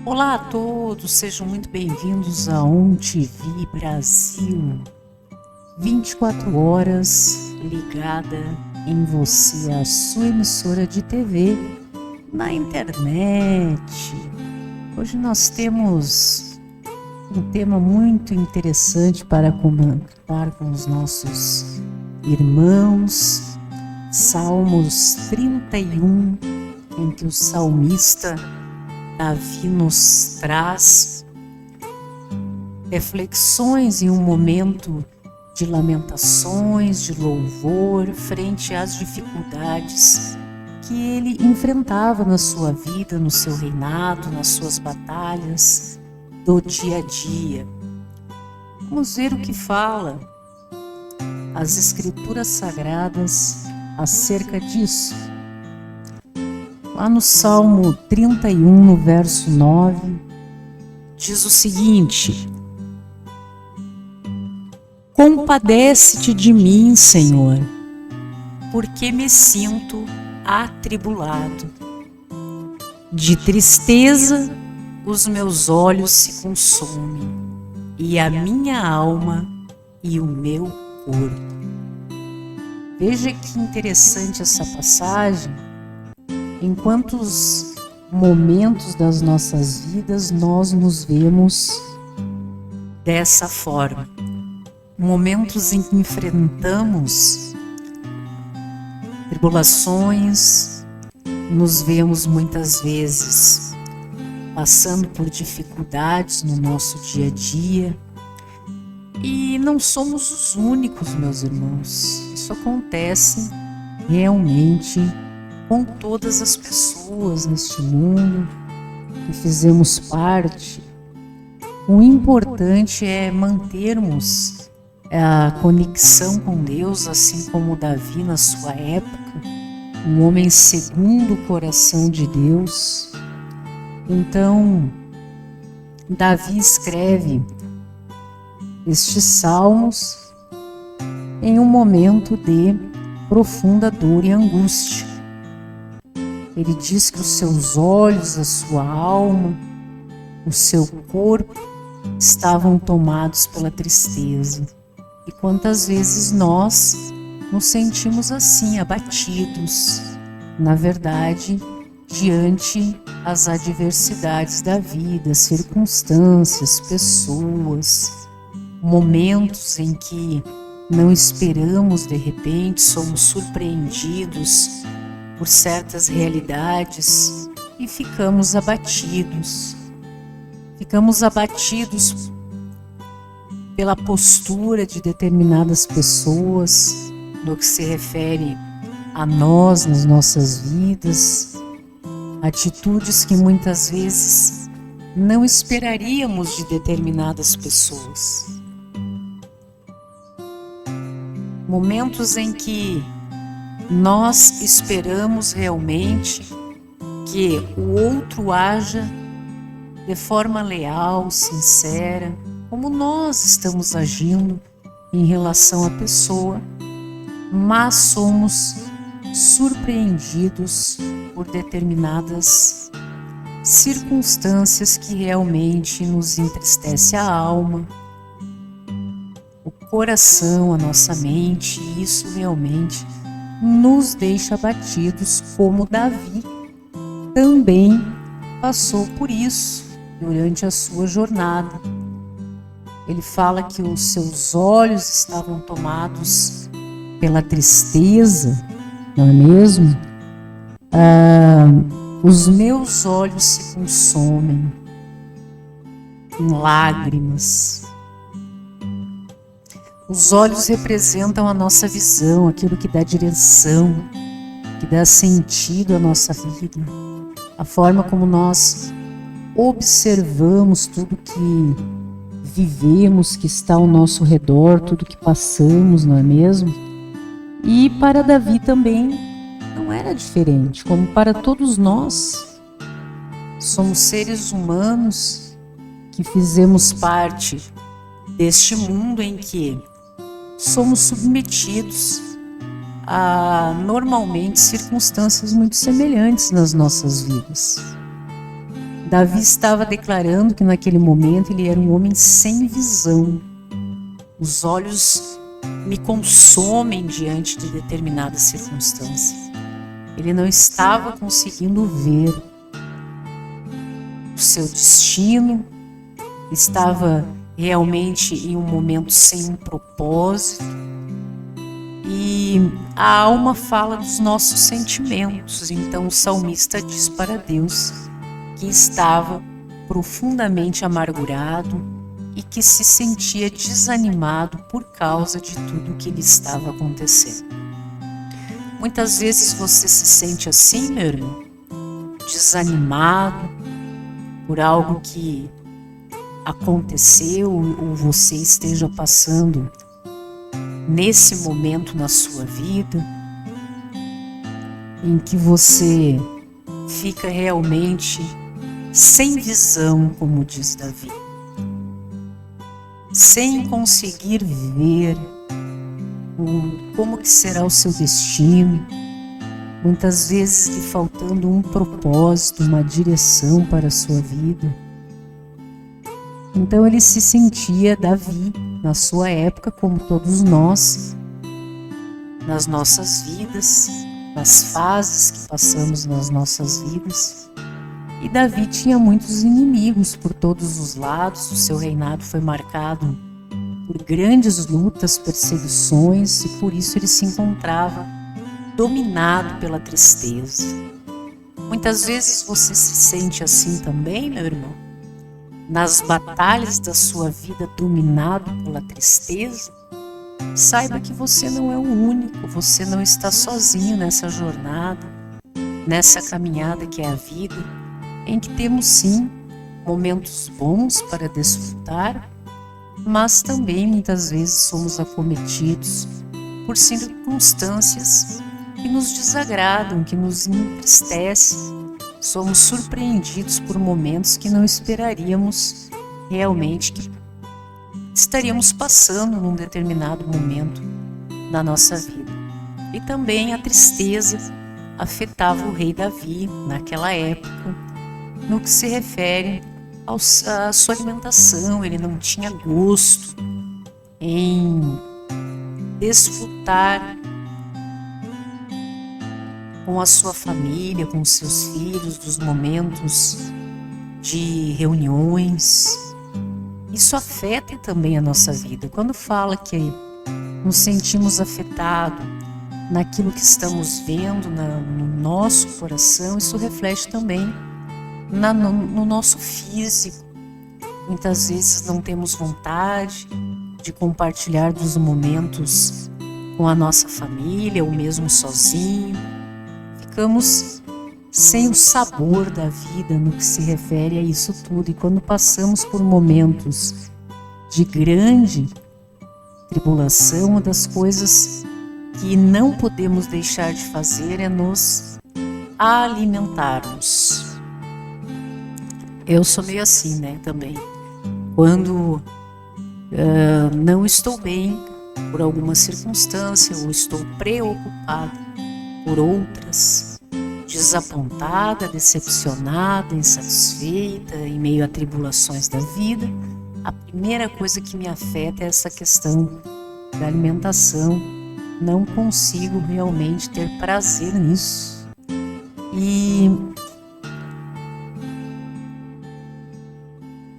Olá a todos, sejam muito bem-vindos a OnTV Brasil. 24 horas ligada em você, a sua emissora de TV na internet. Hoje nós temos um tema muito interessante para comentar com os nossos irmãos. Salmos 31, em que o salmista Davi nos traz reflexões em um momento de lamentações, de louvor, frente às dificuldades que ele enfrentava na sua vida, no seu reinado, nas suas batalhas do dia a dia. Vamos ver o que fala as Escrituras Sagradas acerca disso. Lá no Salmo 31, no verso 9, diz o seguinte: Compadece-te de mim, Senhor, porque me sinto atribulado. De tristeza os meus olhos se consomem, e a minha alma e o meu corpo. Veja que interessante essa passagem. Em quantos momentos das nossas vidas nós nos vemos dessa forma? Momentos em que enfrentamos tribulações, nos vemos muitas vezes passando por dificuldades no nosso dia a dia. E não somos os únicos, meus irmãos. Isso acontece realmente com todas as pessoas neste mundo que fizemos parte. O importante é mantermos a conexão com Deus, assim como Davi na sua época, um homem segundo o coração de Deus. Então, Davi escreve estes salmos em um momento de profunda dor e angústia. Ele diz que os seus olhos, a sua alma, o seu corpo estavam tomados pela tristeza. E quantas vezes nós nos sentimos assim, abatidos, na verdade, diante as adversidades da vida, circunstâncias, pessoas, momentos em que não esperamos, de repente, somos surpreendidos por certas realidades e ficamos abatidos. Ficamos abatidos pela postura de determinadas pessoas no que se refere a nós, nas nossas vidas, atitudes que muitas vezes não esperaríamos de determinadas pessoas. Momentos em que nós esperamos realmente que o outro haja de forma leal, sincera, como nós estamos agindo em relação à pessoa, mas somos surpreendidos por determinadas circunstâncias que realmente nos entristecem a alma, o coração, a nossa mente, e isso realmente nos deixa abatidos, como Davi também passou por isso durante a sua jornada. Ele fala que os seus olhos estavam tomados pela tristeza, não é mesmo? Os meus olhos se consomem em lágrimas. Os olhos representam a nossa visão, aquilo que dá direção, que dá sentido à nossa vida, a forma como nós observamos tudo que vivemos, que está ao nosso redor, tudo que passamos, não é mesmo? E para Davi também não era diferente, como para todos nós. Somos seres humanos que fizemos parte deste mundo em que somos submetidos a normalmente circunstâncias muito semelhantes nas nossas vidas. Davi estava declarando que naquele momento ele era um homem sem visão. Os olhos me consomem diante de determinadas circunstâncias. Ele não estava conseguindo ver o seu destino, estava realmente em um momento sem um propósito. E a alma fala dos nossos sentimentos. Então o salmista diz para Deus que estava profundamente amargurado e que se sentia desanimado por causa de tudo que lhe estava acontecendo. Muitas vezes você se sente assim, meu irmão, desanimado por algo que aconteceu ou você esteja passando nesse momento na sua vida, em que você fica realmente sem visão, como diz Davi, sem conseguir ver como que será o seu destino, muitas vezes lhe faltando um propósito, uma direção para a sua vida. Então ele se sentia, Davi, na sua época, como todos nós, nas nossas vidas, nas fases que passamos nas nossas vidas. E Davi tinha muitos inimigos por todos os lados. O seu reinado foi marcado por grandes lutas, perseguições, e por isso ele se encontrava dominado pela tristeza. Muitas vezes você se sente assim também, meu irmão? Nas batalhas da sua vida, dominado pela tristeza? Saiba que você não é o único, você não está sozinho nessa jornada, nessa caminhada que é a vida, em que temos sim momentos bons para desfrutar, mas também muitas vezes somos acometidos por circunstâncias que nos desagradam, que nos entristecem. Somos surpreendidos por momentos que não esperaríamos realmente que estaríamos passando num determinado momento da nossa vida. E também a tristeza afetava o rei Davi naquela época, no que se refere à sua alimentação. Ele não tinha gosto em desfrutar com a sua família, com os seus filhos, dos momentos de reuniões. Isso afeta também a nossa vida. Quando fala que nos sentimos afetados naquilo que estamos vendo no nosso coração, isso reflete também no nosso físico. Muitas vezes não temos vontade de compartilhar dos momentos com a nossa família, ou mesmo sozinho. Ficamos sem o sabor da vida no que se refere a isso tudo. E quando passamos por momentos de grande tribulação, uma das coisas que não podemos deixar de fazer é nos alimentarmos. Eu sou meio assim, né, também. Quando não estou bem por alguma circunstância, ou estou preocupada por outras, desapontada, decepcionada, insatisfeita, em meio a tribulações da vida, a primeira coisa que me afeta é essa questão da alimentação. Não consigo realmente ter prazer nisso. E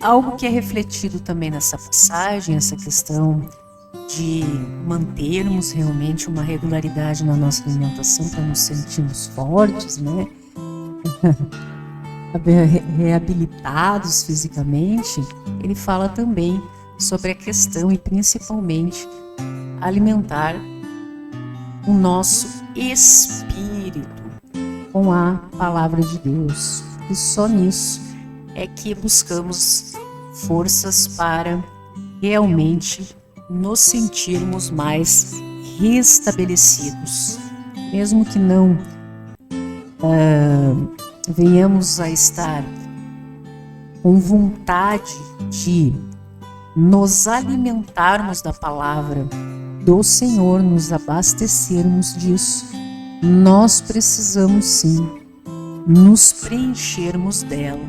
algo que é refletido também nessa passagem, essa questão de mantermos realmente uma regularidade na nossa alimentação para nos sentirmos fortes, né? Reabilitados fisicamente. Ele fala também sobre a questão, e principalmente alimentar o nosso espírito com a palavra de Deus. E só nisso é que buscamos forças para realmente nos sentirmos mais restabelecidos. Mesmo que não venhamos a estar com vontade de nos alimentarmos da palavra do Senhor, nos abastecermos disso, nós precisamos sim nos preenchermos dela.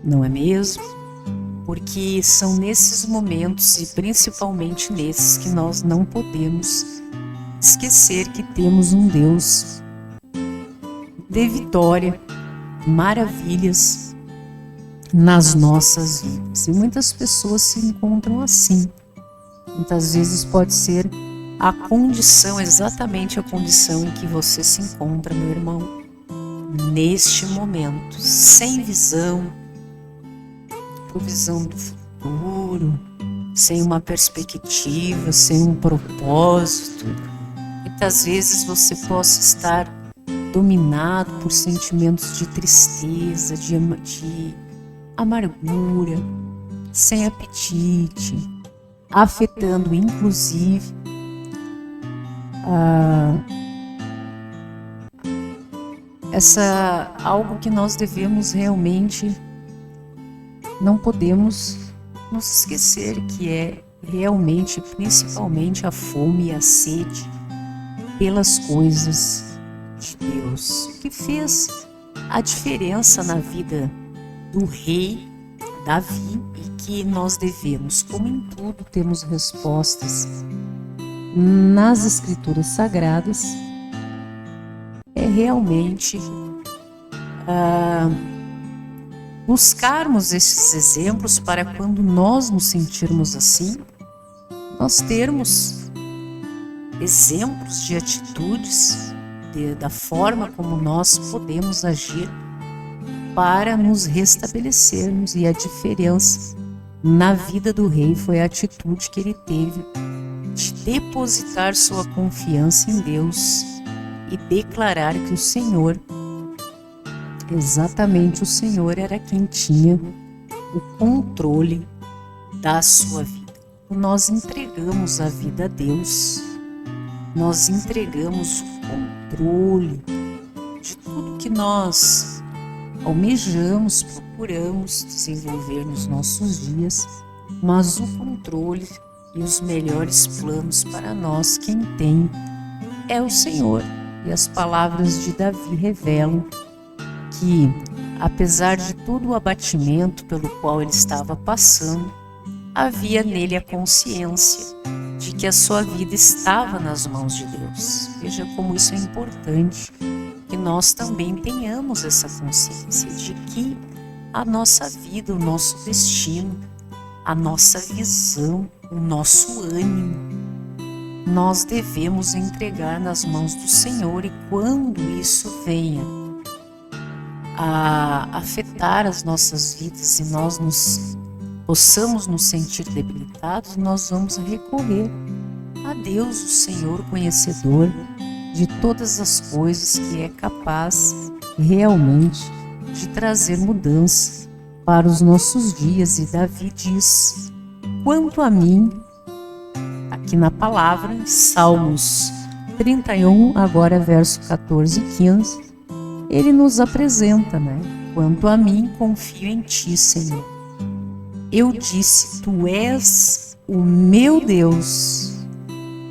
não é mesmo? Porque são nesses momentos e principalmente nesses que nós não podemos esquecer que temos um Deus de vitória, maravilhas nas nossas vidas. E muitas pessoas se encontram assim. Muitas vezes pode ser a condição, exatamente a condição em que você se encontra, meu irmão, neste momento, sem visão do futuro, sem uma perspectiva, sem um propósito. Muitas vezes você possa estar dominado por sentimentos de tristeza, de amargura, sem apetite, afetando inclusive algo que nós devemos realmente, não podemos nos esquecer, que é realmente, principalmente, a fome e a sede pelas coisas de Deus, que fez a diferença na vida do rei Davi, e que nós devemos, como em tudo, temos respostas nas Escrituras Sagradas, é realmente buscarmos esses exemplos para quando nós nos sentirmos assim, nós termos exemplos de atitudes, da forma como nós podemos agir para nos restabelecermos. E a diferença na vida do rei foi a atitude que ele teve de depositar sua confiança em Deus e declarar que o Senhor, exatamente o Senhor, era quem tinha o controle da sua vida. Nós entregamos a vida a Deus, nós entregamos o controle de tudo que nós almejamos, procuramos desenvolver nos nossos dias, mas o controle e os melhores planos para nós, quem tem é o Senhor. E as palavras de Davi revelam que, apesar de todo o abatimento pelo qual ele estava passando, havia nele a consciência de que a sua vida estava nas mãos de Deus. Veja como isso é importante, que nós também tenhamos essa consciência de que a nossa vida, o nosso destino, a nossa visão, o nosso ânimo, nós devemos entregar nas mãos do Senhor. E quando isso venha a afetar as nossas vidas e nós possamos nos sentir debilitados, nós vamos recorrer a Deus, o Senhor conhecedor de todas as coisas, que é capaz realmente de trazer mudança para os nossos dias. E Davi diz: quanto a mim, aqui na palavra, Salmos 31, agora verso 14 e 15, ele nos apresenta, quanto a mim, confio em ti, Senhor. Eu disse, tu és o meu Deus,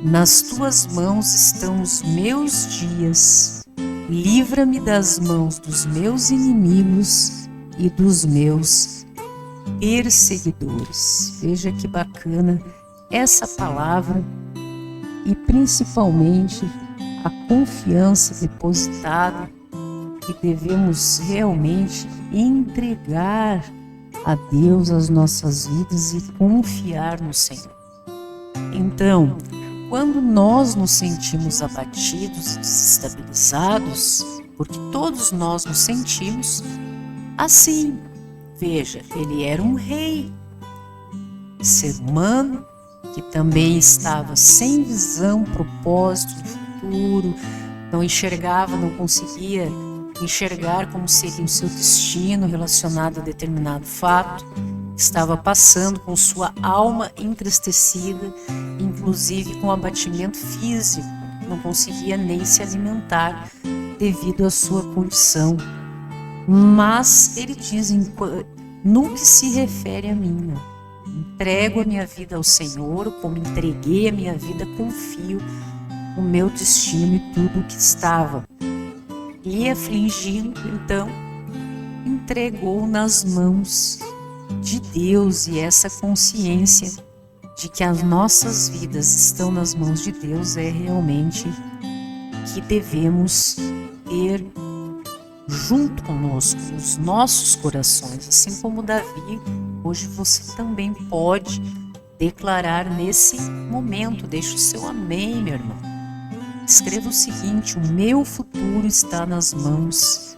nas tuas mãos estão os meus dias, livra-me das mãos dos meus inimigos e dos meus perseguidores. Veja que bacana essa palavra, e principalmente a confiança depositada, que devemos realmente entregar a Deus as nossas vidas e confiar no Senhor. Então, quando nós nos sentimos abatidos e desestabilizados, porque todos nós nos sentimos assim. Veja, ele era um rei, ser humano, que também estava sem visão, propósito do futuro, não enxergava, não conseguia enxergar como seria o seu destino relacionado a determinado fato, estava passando com sua alma entristecida, inclusive com abatimento físico, não conseguia nem se alimentar devido à sua condição. Mas ele diz, no que se refere a mim, entrego a minha vida ao Senhor, como entreguei a minha vida, confio o meu destino e tudo o que estava lhe afligindo. Então entregou nas mãos de Deus, e essa consciência de que as nossas vidas estão nas mãos de Deus é realmente que devemos ter junto conosco, nos nossos corações. Assim como Davi, hoje você também pode declarar nesse momento, deixa o seu amém, meu irmão. Escreva o seguinte: o meu futuro está nas mãos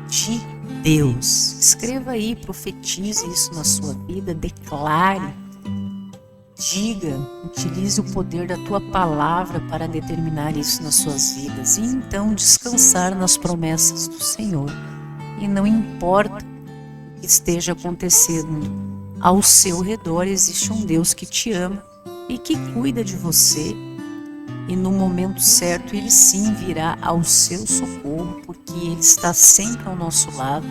de Deus. Escreva aí, profetize isso na sua vida, declare, diga, utilize o poder da tua palavra para determinar isso nas suas vidas, e então descansar nas promessas do Senhor. E não importa o que esteja acontecendo ao seu redor, existe um Deus que te ama e que cuida de você, e no momento certo Ele sim virá ao seu socorro, porque Ele está sempre ao nosso lado,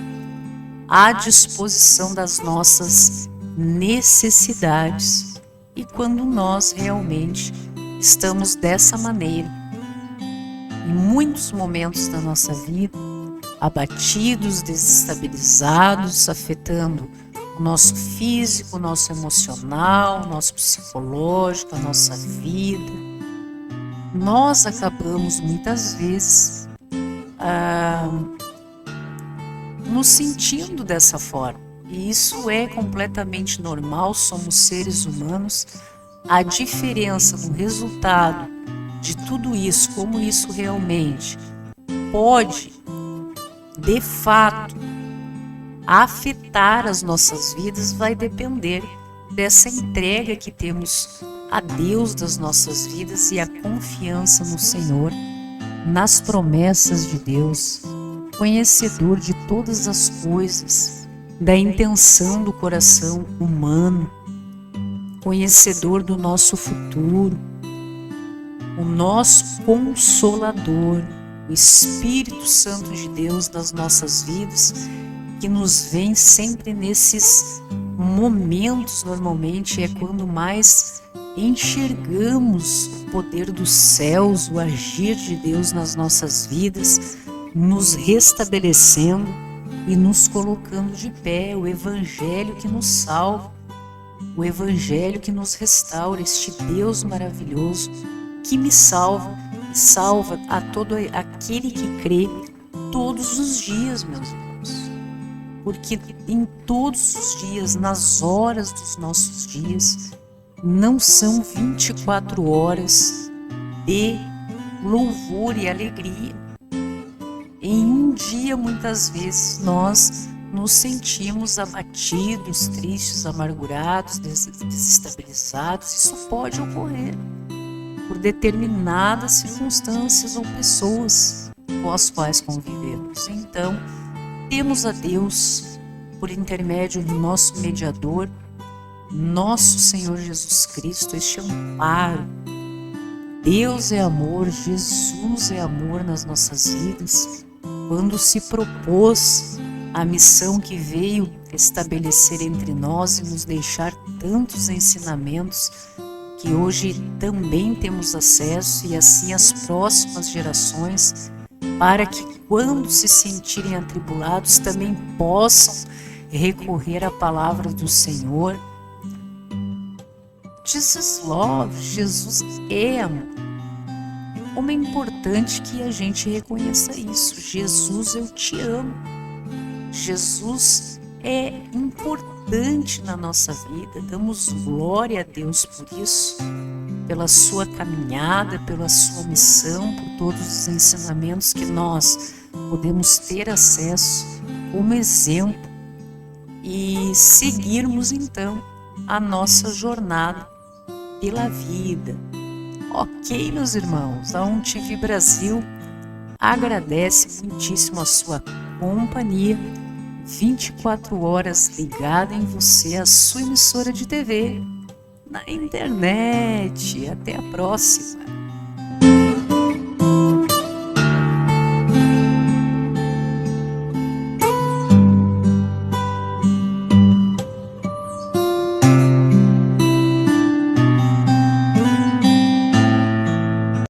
à disposição das nossas necessidades. E quando nós realmente estamos dessa maneira, em muitos momentos da nossa vida, abatidos, desestabilizados, afetando o nosso físico, o nosso emocional, o nosso psicológico, a nossa vida, nós acabamos muitas vezes nos sentindo dessa forma. E isso é completamente normal, somos seres humanos. A diferença no resultado de tudo isso, como isso realmente pode, de fato, afetar as nossas vidas, vai depender dessa entrega que temos a Deus das nossas vidas e a confiança no Senhor, nas promessas de Deus, conhecedor de todas as coisas, da intenção do coração humano, conhecedor do nosso futuro, o nosso Consolador, o Espírito Santo de Deus das nossas vidas, que nos vem sempre nesses momentos. Normalmente é quando mais enxergamos o poder dos céus, o agir de Deus nas nossas vidas, nos restabelecendo e nos colocando de pé. O Evangelho que nos salva, o Evangelho que nos restaura, este Deus maravilhoso que me salva e salva a todo aquele que crê todos os dias, meus irmãos. Porque em todos os dias, nas horas dos nossos dias, não são 24 horas de louvor e alegria. Em um dia, muitas vezes, nós nos sentimos abatidos, tristes, amargurados, desestabilizados. Isso pode ocorrer por determinadas circunstâncias ou pessoas com as quais convivemos. Então, temos a Deus por intermédio do nosso mediador, nosso Senhor Jesus Cristo, este amparo. Deus é amor, Jesus é amor nas nossas vidas. Quando se propôs a missão que veio estabelecer entre nós e nos deixar tantos ensinamentos que hoje também temos acesso, e assim as próximas gerações, para que quando se sentirem atribulados também possam recorrer à palavra do Senhor. Jesus love, Jesus é amor. Como é importante que a gente reconheça isso. Jesus, eu te amo. Jesus é importante na nossa vida. Damos glória a Deus por isso, pela sua caminhada, pela sua missão, por todos os ensinamentos que nós podemos ter acesso como exemplo e seguirmos então a nossa jornada pela vida. Ok, meus irmãos, a UNTV Brasil agradece muitíssimo a sua companhia, 24 horas ligada em você, a sua emissora de TV, na internet. Até a próxima!